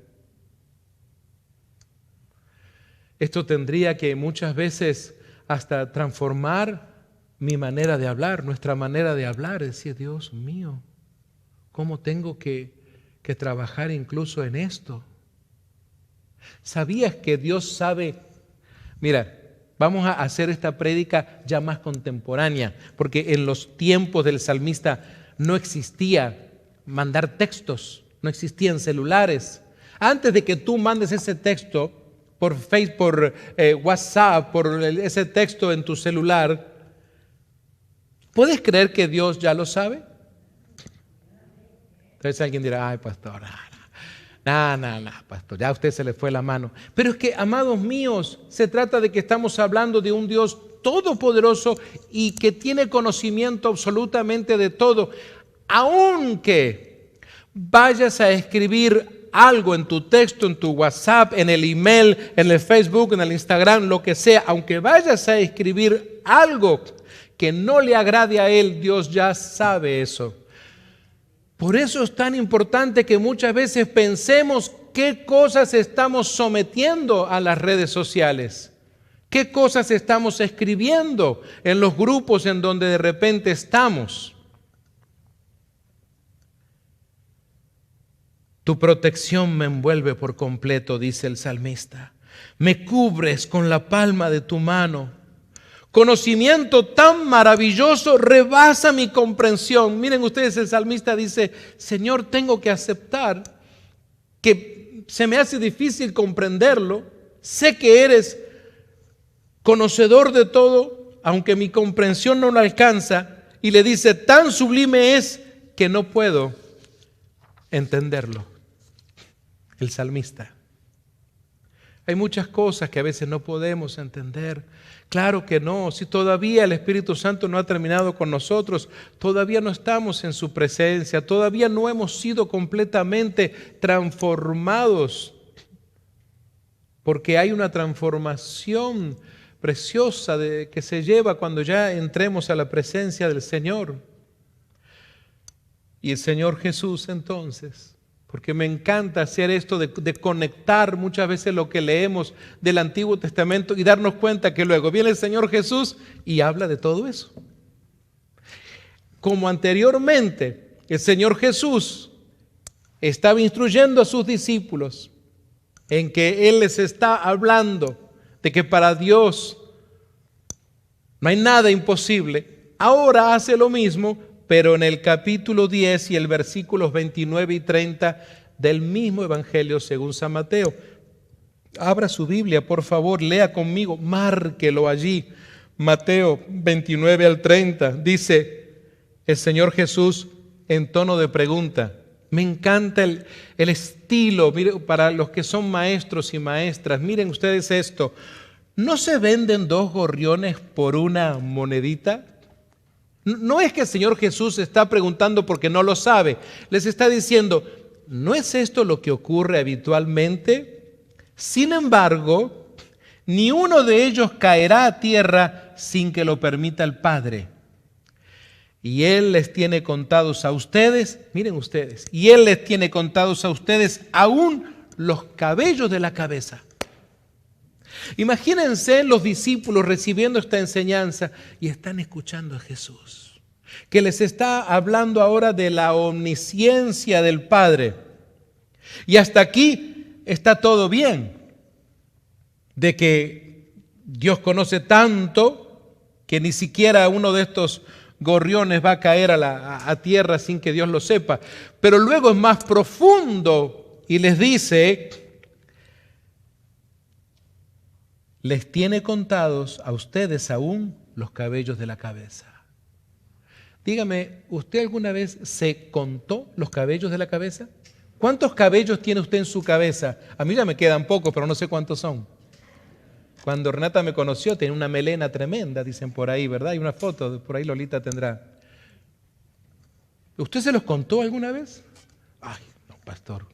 Esto tendría que muchas veces hasta transformar mi manera de hablar, nuestra manera de hablar. Decir: Dios mío, ¿cómo tengo que trabajar incluso en esto? ¿Sabías que Dios sabe? Mira, vamos a hacer esta prédica ya más contemporánea, porque en los tiempos del salmista no existía mandar textos, no existían celulares. Antes de que tú mandes ese texto por Facebook, por WhatsApp, por ese texto en tu celular, ¿puedes creer que Dios ya lo sabe? Entonces alguien dirá: ay, pastor, no, pastor, ya a usted se le fue la mano. Pero es que, amados míos, se trata de que estamos hablando de un Dios todopoderoso y que tiene conocimiento absolutamente de todo. Aunque vayas a escribir algo en tu texto, en tu WhatsApp, en el email, en el Facebook, en el Instagram, lo que sea, aunque vayas a escribir algo que no le agrade a Él, Dios ya sabe eso. Por eso es tan importante que muchas veces pensemos qué cosas estamos sometiendo a las redes sociales, qué cosas estamos escribiendo en los grupos en donde de repente estamos. Tu protección me envuelve por completo, dice el salmista. Me cubres con la palma de tu mano. Conocimiento tan maravilloso rebasa mi comprensión. Miren ustedes, el salmista dice: Señor, tengo que aceptar que se me hace difícil comprenderlo. Sé que eres conocedor de todo, aunque mi comprensión no lo alcanza. Y le dice: tan sublime es que no puedo entenderlo. El salmista. Hay muchas cosas que a veces no podemos entender. Claro que no. Si todavía el Espíritu Santo no ha terminado con nosotros, todavía no estamos en su presencia, todavía no hemos sido completamente transformados, porque hay una transformación preciosa que se lleva cuando ya entremos a la presencia del Señor. Y el Señor Jesús, entonces, porque me encanta hacer esto de conectar muchas veces lo que leemos del Antiguo Testamento y darnos cuenta que luego viene el Señor Jesús y habla de todo eso. Como anteriormente el Señor Jesús estaba instruyendo a sus discípulos en que Él les está hablando de que para Dios no hay nada imposible, ahora hace lo mismo, pero en el capítulo 10 y el versículos 29 y 30 del mismo Evangelio según San Mateo. Abra su Biblia, por favor, lea conmigo, márquelo allí. Mateo 29 al 30, dice el Señor Jesús: en tono de pregunta. Me encanta el estilo. Mire, para los que son maestros y maestras, miren ustedes esto. ¿No se venden 2 gorriones por una monedita? No es que el Señor Jesús está preguntando porque no lo sabe. Les está diciendo, ¿no es esto lo que ocurre habitualmente? Sin embargo, ni uno de ellos caerá a tierra sin que lo permita el Padre. Y Él les tiene contados a ustedes, miren ustedes, y Él les tiene contados a ustedes aún los cabellos de la cabeza. Imagínense los discípulos recibiendo esta enseñanza y están escuchando a Jesús, que les está hablando ahora de la omnisciencia del Padre. Y hasta aquí está todo bien, de que Dios conoce tanto que ni siquiera uno de estos gorriones va a caer a tierra sin que Dios lo sepa. Pero luego es más profundo y les dice, les tiene contados a ustedes aún los cabellos de la cabeza. Dígame, ¿usted alguna vez se contó los cabellos de la cabeza? ¿Cuántos cabellos tiene usted en su cabeza? A mí ya me quedan pocos, pero no sé cuántos son. Cuando Renata me conoció tenía una melena tremenda, dicen por ahí, ¿verdad? Hay una foto, por ahí Lolita tendrá. ¿Usted se los contó alguna vez? Ay, no, pastor.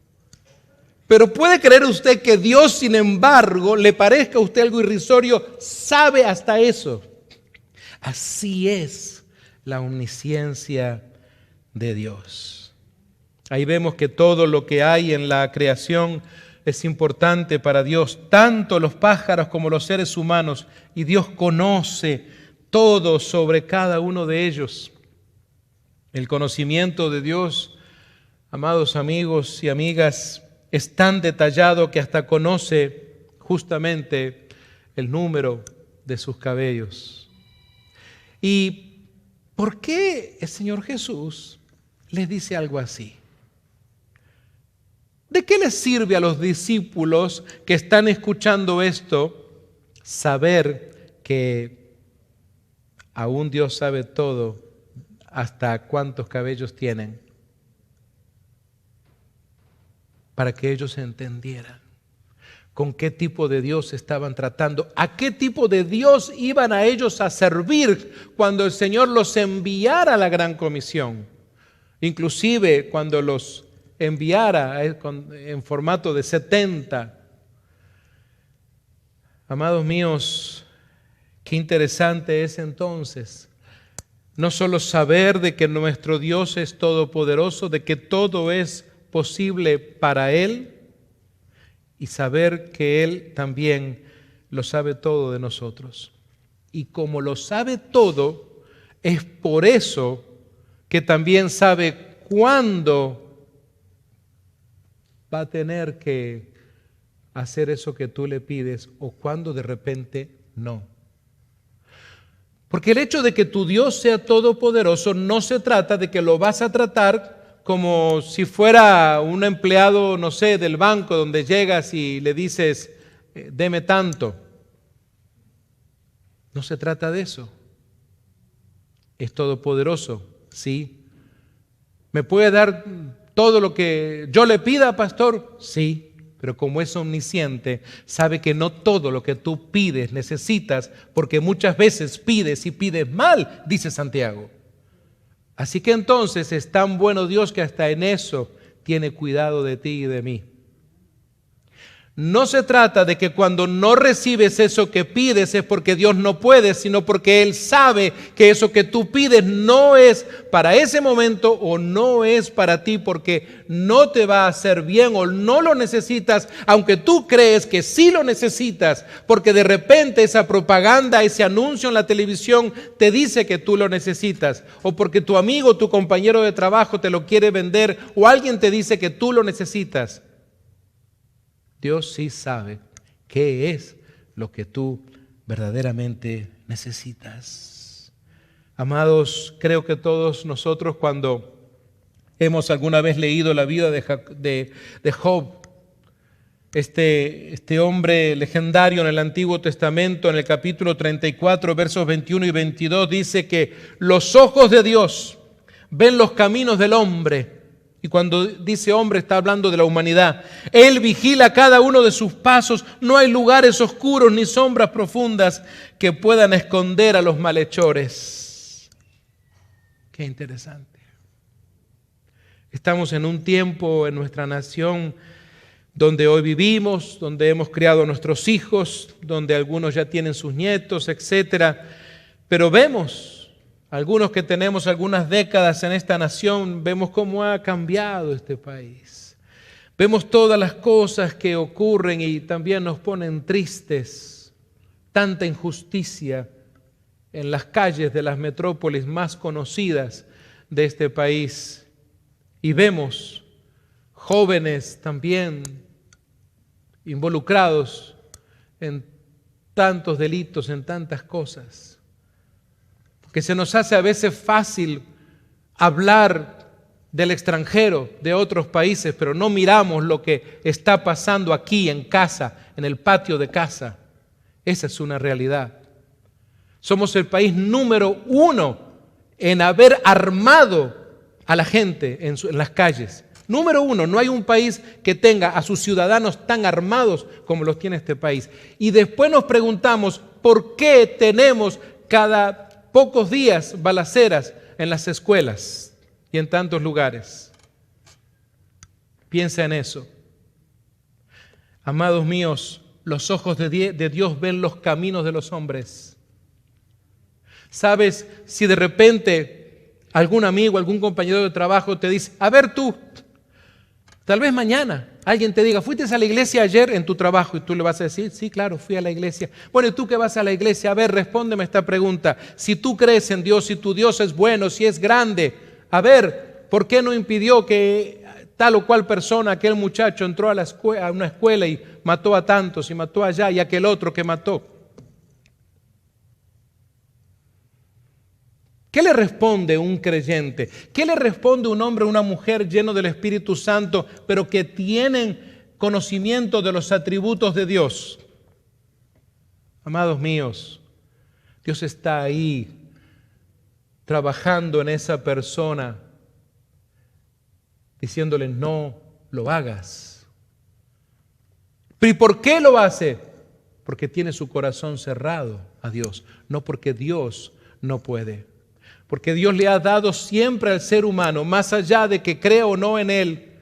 Pero ¿puede creer usted que Dios, sin embargo, le parezca a usted algo irrisorio? Sabe hasta eso. Así es la omnisciencia de Dios. Ahí vemos que todo lo que hay en la creación es importante para Dios, tanto los pájaros como los seres humanos, y Dios conoce todo sobre cada uno de ellos. El conocimiento de Dios, amados amigos y amigas, es tan detallado que hasta conoce justamente el número de sus cabellos. ¿Y por qué el Señor Jesús les dice algo así? ¿De qué les sirve a los discípulos que están escuchando esto saber que aún Dios sabe todo, hasta cuántos cabellos tienen? Para que ellos entendieran con qué tipo de Dios estaban tratando, a qué tipo de Dios iban a ellos a servir cuando el Señor los enviara a la gran comisión. Inclusive cuando los enviara en formato de 70. Amados míos, qué interesante es entonces no solo saber de que nuestro Dios es todopoderoso, de que todo es posible para Él, y saber que Él también lo sabe todo de nosotros. Y como lo sabe todo, es por eso que también sabe cuándo va a tener que hacer eso que tú le pides o cuándo de repente no. Porque el hecho de que tu Dios sea todopoderoso no se trata de que lo vas a tratar como si fuera un empleado, no sé, del banco donde llegas y le dices, deme tanto. No se trata de eso. Es todopoderoso, sí. ¿Me puede dar todo lo que yo le pida, pastor? Sí. Pero como es omnisciente, sabe que no todo lo que tú pides necesitas, porque muchas veces pides y pides mal, dice Santiago. Así que entonces es tan bueno Dios que hasta en eso tiene cuidado de ti y de mí. No se trata de que cuando no recibes eso que pides es porque Dios no puede, sino porque Él sabe que eso que tú pides no es para ese momento o no es para ti porque no te va a hacer bien o no lo necesitas, aunque tú crees que sí lo necesitas, porque de repente esa propaganda, ese anuncio en la televisión te dice que tú lo necesitas, o porque tu amigo, tu compañero de trabajo te lo quiere vender, o alguien te dice que tú lo necesitas. Dios sí sabe qué es lo que tú verdaderamente necesitas. Amados, creo que todos nosotros cuando hemos alguna vez leído la vida de Job, este hombre legendario en el Antiguo Testamento, en el capítulo 34, versos 21 y 22, dice que los ojos de Dios ven los caminos del hombre. Y cuando dice hombre está hablando de la humanidad. Él vigila cada uno de sus pasos. No hay lugares oscuros ni sombras profundas que puedan esconder a los malhechores. Qué interesante. Estamos en un tiempo en nuestra nación donde hoy vivimos, donde hemos criado a nuestros hijos, donde algunos ya tienen sus nietos, etcétera. Pero vemos, algunos que tenemos algunas décadas en esta nación, vemos cómo ha cambiado este país. Vemos todas las cosas que ocurren y también nos ponen tristes. Tanta injusticia en las calles de las metrópolis más conocidas de este país. Y vemos jóvenes también involucrados en tantos delitos, en tantas cosas. Que se nos hace a veces fácil hablar del extranjero, de otros países, pero no miramos lo que está pasando aquí en casa, en el patio de casa. Esa es una realidad. Somos el país número 1 en haber armado a la gente en las calles. Número 1, no hay un país que tenga a sus ciudadanos tan armados como los tiene este país. Y después nos preguntamos por qué tenemos cada pocos días balaceras en las escuelas y en tantos lugares. Piensa en eso. Amados míos, los ojos de Dios ven los caminos de los hombres. ¿Sabes? Si de repente algún amigo, algún compañero de trabajo te dice, a ver tú, tal vez mañana alguien te diga, ¿fuiste a la iglesia ayer en tu trabajo? Y tú le vas a decir, sí, claro, fui a la iglesia. Bueno, ¿y tú que vas a la iglesia? A ver, respóndeme esta pregunta. Si tú crees en Dios, si tu Dios es bueno, si es grande, a ver, ¿por qué no impidió que tal o cual persona, aquel muchacho entró a una escuela y mató a tantos y mató allá y aquel otro que mató? ¿Qué le responde un creyente? ¿Qué le responde un hombre o una mujer lleno del Espíritu Santo, pero que tienen conocimiento de los atributos de Dios? Amados míos, Dios está ahí trabajando en esa persona, diciéndole no lo hagas. ¿Y por qué lo hace? Porque tiene su corazón cerrado a Dios, no porque Dios no puede. Porque Dios le ha dado siempre al ser humano, más allá de que crea o no en Él,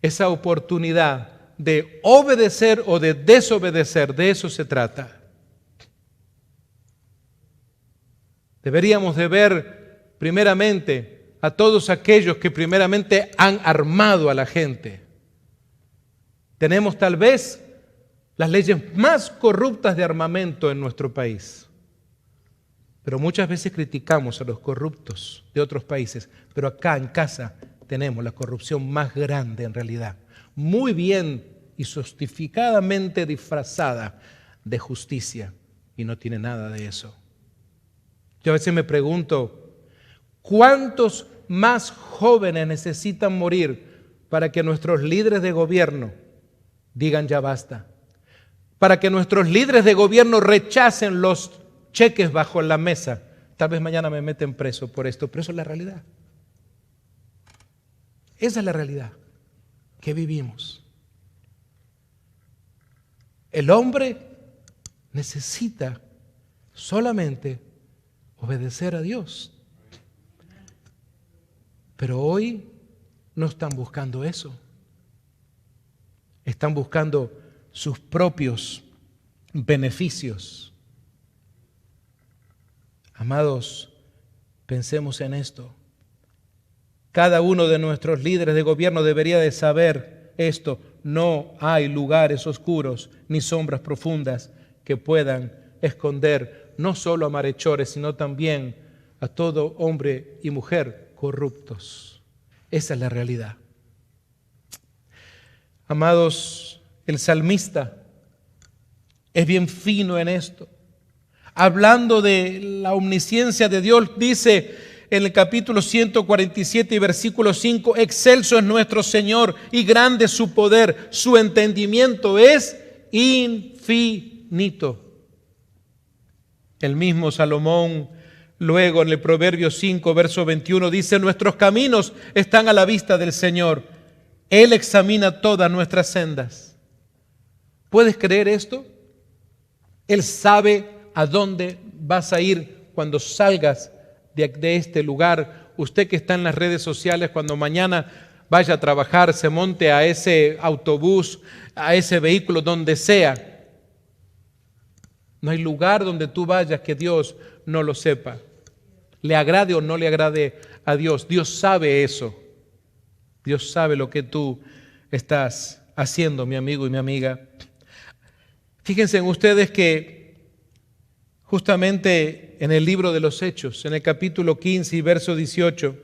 esa oportunidad de obedecer o de desobedecer. De eso se trata. Deberíamos de ver primeramente a todos aquellos que primeramente han armado a la gente. Tenemos tal vez las leyes más corruptas de armamento en nuestro país. Pero muchas veces criticamos a los corruptos de otros países, pero acá en casa tenemos la corrupción más grande en realidad, muy bien y sofisticadamente disfrazada de justicia, y no tiene nada de eso. Yo a veces me pregunto, ¿cuántos más jóvenes necesitan morir para que nuestros líderes de gobierno digan ya basta? Para que nuestros líderes de gobierno rechacen los cheques bajo la mesa. Tal vez mañana me meten preso por esto, pero eso es la realidad. Esa es la realidad que vivimos. El hombre necesita solamente obedecer a Dios. Pero hoy no están buscando eso. Están buscando sus propios beneficios. Amados, pensemos en esto. Cada uno de nuestros líderes de gobierno debería de saber esto. No hay lugares oscuros ni sombras profundas que puedan esconder no solo a malhechores, sino también a todo hombre y mujer corruptos. Esa es la realidad. Amados, el salmista es bien fino en esto. Hablando de la omnisciencia de Dios, dice en el capítulo 147 y versículo 5, excelso es nuestro Señor y grande su poder, su entendimiento es infinito. El mismo Salomón Luego en el Proverbio 5, verso 21 dice: nuestros caminos están a la vista del Señor. Él examina todas nuestras sendas. ¿Puedes creer esto? Él sabe a dónde vas a ir cuando salgas de este lugar. Usted que está en las redes sociales, cuando mañana vaya a trabajar, se monte a ese autobús, a ese vehículo, donde sea. No hay lugar donde tú vayas que Dios no lo sepa. Le agrade o no le agrade a Dios. Dios sabe eso. Dios sabe lo que tú estás haciendo, mi amigo y mi amiga. Fíjense en ustedes que justamente en el libro de los Hechos, en el capítulo 15 y verso 18,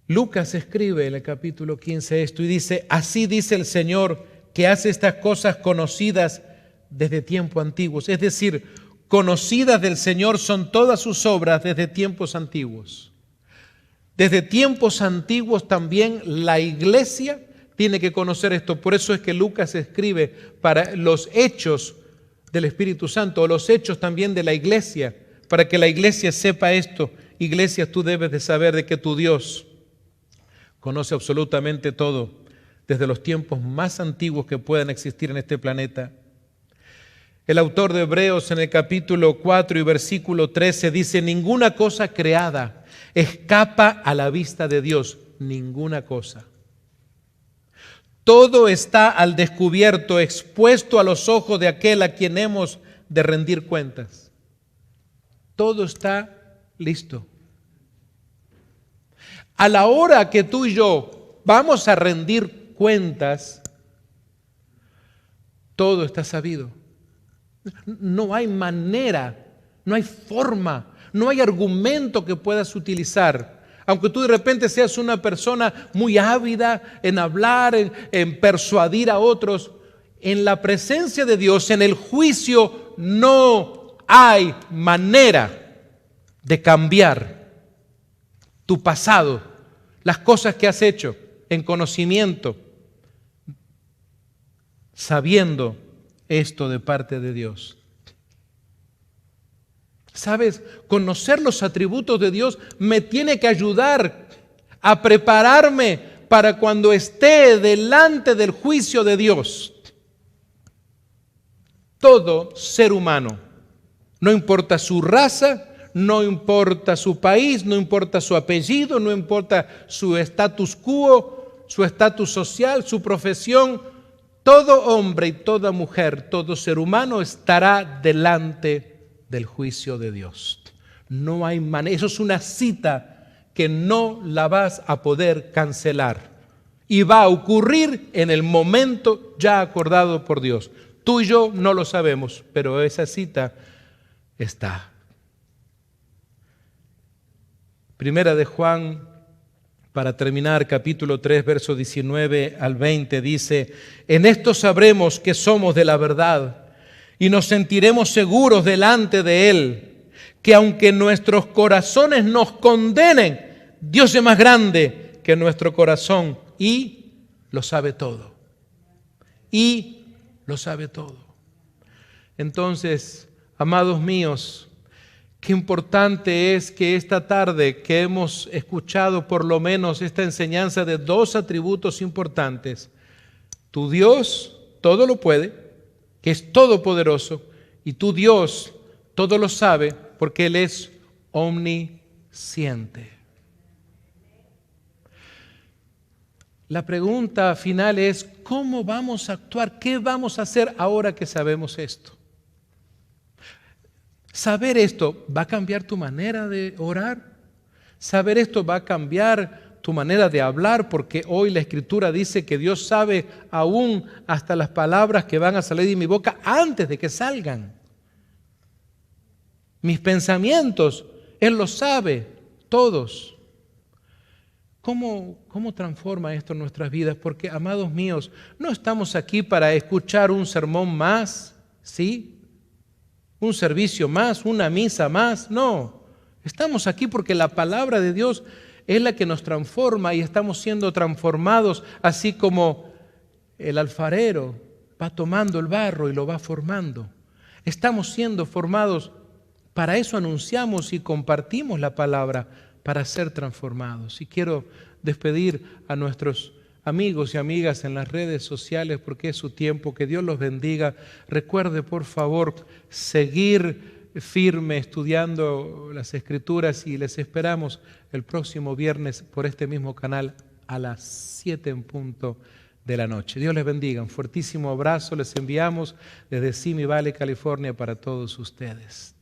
Lucas escribe en el capítulo 15 esto y dice: así dice el Señor, que hace estas cosas conocidas desde tiempos antiguos. Es decir, conocidas del Señor son todas sus obras desde tiempos antiguos. Desde tiempos antiguos también la iglesia tiene que conocer esto. Por eso es que Lucas escribe para los hechos del Espíritu Santo, o los hechos también de la iglesia, para que la iglesia sepa esto. Iglesia, tú debes de saber de que tu Dios conoce absolutamente todo, desde los tiempos más antiguos que puedan existir en este planeta. El autor de Hebreos en el capítulo 4 y versículo 13 dice: ninguna cosa creada escapa a la vista de Dios, ninguna cosa. Todo está al descubierto, expuesto a los ojos de aquel a quien hemos de rendir cuentas. Todo está listo. A la hora que tú y yo vamos a rendir cuentas, todo está sabido. No hay manera, no hay forma, no hay argumento que puedas utilizar. Aunque tú de repente seas una persona muy ávida en hablar, en persuadir a otros, en la presencia de Dios, en el juicio, no hay manera de cambiar tu pasado, las cosas que has hecho en conocimiento, sabiendo esto de parte de Dios. ¿Sabes? Conocer los atributos de Dios me tiene que ayudar a prepararme para cuando esté delante del juicio de Dios. Todo ser humano, no importa su raza, no importa su país, no importa su apellido, no importa su status quo, su estatus social, su profesión, todo hombre y toda mujer, todo ser humano estará delante del juicio de Dios. No hay manera, eso es una cita que no la vas a poder cancelar y va a ocurrir en el momento ya acordado por Dios. Tú y yo no lo sabemos, pero esa cita está. Primera de Juan, para terminar, capítulo 3, verso 19 al 20, dice: en esto sabremos que somos de la verdad y nos sentiremos seguros delante de Él, que aunque nuestros corazones nos condenen, Dios es más grande que nuestro corazón y lo sabe todo. Y lo sabe todo. Entonces, amados míos, qué importante es que esta tarde que hemos escuchado por lo menos esta enseñanza de dos atributos importantes: tu Dios todo lo puede, que es todopoderoso, y tu Dios todo lo sabe, porque Él es omnisciente. La pregunta final es: ¿cómo vamos a actuar? ¿Qué vamos a hacer ahora que sabemos esto? Saber esto va a cambiar tu manera de orar. Saber esto va a cambiar tu manera de hablar, porque hoy la Escritura dice que Dios sabe aún hasta las palabras que van a salir de mi boca antes de que salgan. Mis pensamientos, Él los sabe, todos. ¿Cómo transforma esto en nuestras vidas? Porque, amados míos, no estamos aquí para escuchar un sermón más, ¿sí? Un servicio más, una misa más, no. Estamos aquí porque la palabra de Dios es la que nos transforma y estamos siendo transformados, así como el alfarero va tomando el barro y lo va formando. Estamos siendo formados, para eso anunciamos y compartimos la palabra, para ser transformados. Y quiero despedir a nuestros amigos y amigas en las redes sociales porque es su tiempo. Que Dios los bendiga. Recuerde, por favor, seguir firme estudiando las Escrituras y les esperamos el próximo viernes por este mismo canal a las 7 en punto de la noche. Dios les bendiga. Un fuertísimo abrazo les enviamos desde Simi Valley, California, para todos ustedes.